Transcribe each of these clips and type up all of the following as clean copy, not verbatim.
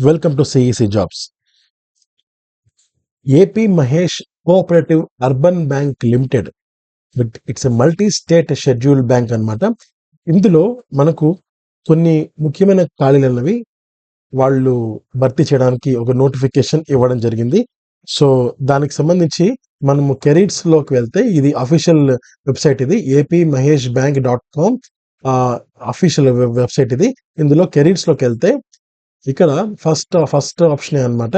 Welcome to CEC Jobs. AP Mahesh Cooperative Urban Bank Limited. It's a multi-state scheduled bank అన్నమాట. ఇందులో మనకు కొన్ని ముఖ్యమైన ఖాళీలన్నవి వాళ్ళు భర్తీ చేయడానికి ఒక నోటిఫికేషన్ ఇవ్వడం జరిగింది. సో దానికి సంబంధించి మనము కెరీర్స్ లోకి వెళ్తే ఇది అఫీషియల్ వెబ్సైట్, ఇది apmaheshbank.com అఫీషియల్ వెబ్సైట్ ఇది. ఇందులో కెరీర్స్ లోకి వెళ్తే ఇక్కడ ఫస్ట్ ఆప్షన్ అన్నమాట.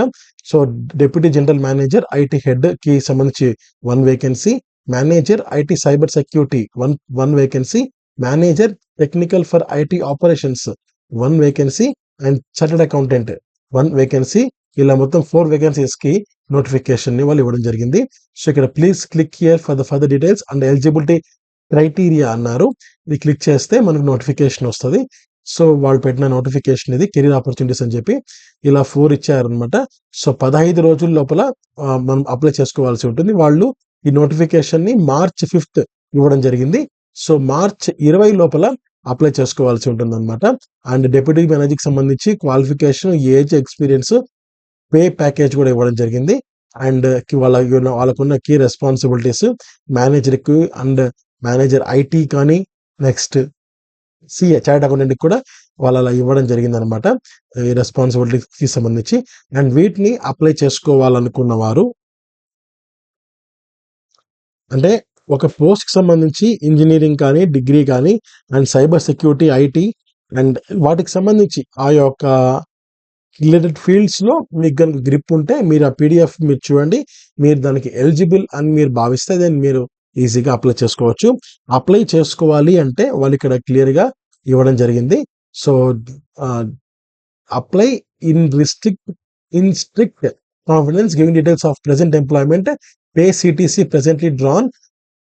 So deputy general manager IT head కి సంబంధించి 1 vacancy, manager IT cyber security 1 vacancy, manager technical for IT operations 1 vacancy and chartered accountant 1 vacancy. ఇలా మొత్తం 4 వేకెన్సీస్ కి నోటిఫికేషన్ ని వాళ్ళు ఇవ్వడం జరిగింది. సో ఇక్కడ please click here for the further details and eligibility criteria అన్నారు. ఇది క్లిక్ చేస్తే మనకు నోటిఫికేషన్ వస్తుంది. సో వాళ్ళు పెట్టిన నోటిఫికేషన్ ఇది కెరీర్ ఆపర్చునిటీస్ అని చెప్పి ఇలా 4 ఇచ్చారనమాట. సో 15 రోజుల లోపల మనం అప్లై చేసుకోవాల్సి ఉంటుంది. వాళ్ళు ఈ నోటిఫికేషన్ ని March 5th ఇవ్వడం జరిగింది. సో March 20 లోపల అప్లై చేసుకోవాల్సి ఉంటుంది అనమాట. అండ్ డిప్యూటీ మేనేజర్కి సంబంధించి qualification, age, experience, pay package కూడా ఇవ్వడం జరిగింది. అండ్ వాళ్ళకున్న కీ రెస్పాన్సిబిలిటీస్ మేనేజర్కి అండ్ మేనేజర్ ఐటీ కానీ నెక్స్ట్ సిఏ చార్టర్డ్ అకౌంటెంట్ కూడా వాళ్ళు అలా ఇవ్వడం జరిగింది అనమాట, ఈ రెస్పాన్సిబిలిటీకి సంబంధించి. అండ్ వీటిని అప్లై చేసుకోవాలనుకున్న వారు అంటే ఒక పోస్ట్ కి సంబంధించి ఇంజనీరింగ్ కానీ, డిగ్రీ కానీ and cyber security, IT and వాటికి సంబంధించి ఆ యొక్క రిలేటెడ్ ఫీల్డ్స్ లో మీకు కనుక గ్రిప్ ఉంటే మీరు ఆ పీడిఎఫ్ మీరు చూడండి. మీరు దానికి ఎలిజిబుల్ అని మీరు భావిస్తే దెన్ మీరు ఈజీగా అప్లై చేసుకోవచ్చు. అప్లై చేసుకోవాలి అంటే వాళ్ళు ఇక్కడ క్లియర్ గా ఇవ్వడం జరిగింది. So apply in strict confidence giving details of present employment, pay CTC presently drawn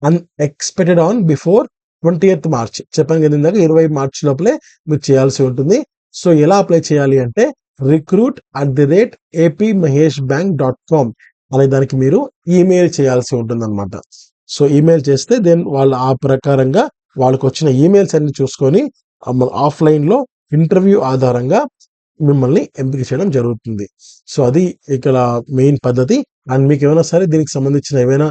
unexpected on before 20th March. చెప్పాను కదా ఇందాక 20 March లోపలే మీరు చేయాల్సి ఉంటుంది. సో ఎలా అప్లై చేయాలి అంటే recruit@apmaheshbank.com అనే దానికి మీరు ఈమెయిల్ చేయాల్సి ఉంటుంది అనమాట. సో ఈమెయిల్ చేస్తే దెన్ వాళ్ళు ఆ ప్రకారంగా వాళ్ళకి వచ్చిన ఈమెయిల్స్ అన్ని చూసుకొని ఆఫ్లైన్ లో ఇంటర్వ్యూ ఆధారంగా మిమ్మల్ని ఎంపిక చేయడం జరుగుతుంది. సో అది ఇక్కడ మెయిన్ పద్ధతి. అండ్ మీకు ఏమైనా సరే దీనికి సంబంధించిన ఏమైనా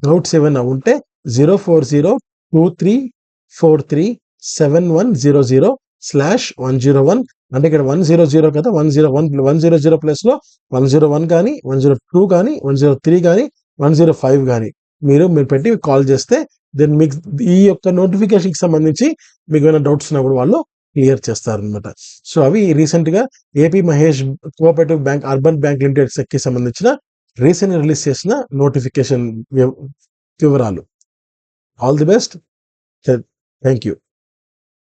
డౌట్స్ ఏమైనా ఉంటే 04023437100/101 అంటే ఇక్కడ 100 కదా, 100 ప్లేస్ లో 101 కానీ, 102 కానీ, 103 కానీ, 105 కానీ మీరు పెట్టి కాల్ చేస్తే దెన్ మీకు ఈ యొక్క నోటిఫికేషన్ కి సంబంధించి మీకు ఏమైనా డౌట్స్ ఉన్నప్పుడు వాళ్ళు క్లియర్ చేస్తారనమాట. సో అవి రీసెంట్ గా AP Mahesh cooperative bank urban bank limited కి సంబంధించిన రీసెంట్ రిలీజ్ చేసిన నోటిఫికేషన్ వివరాలు. All the best. Thank you.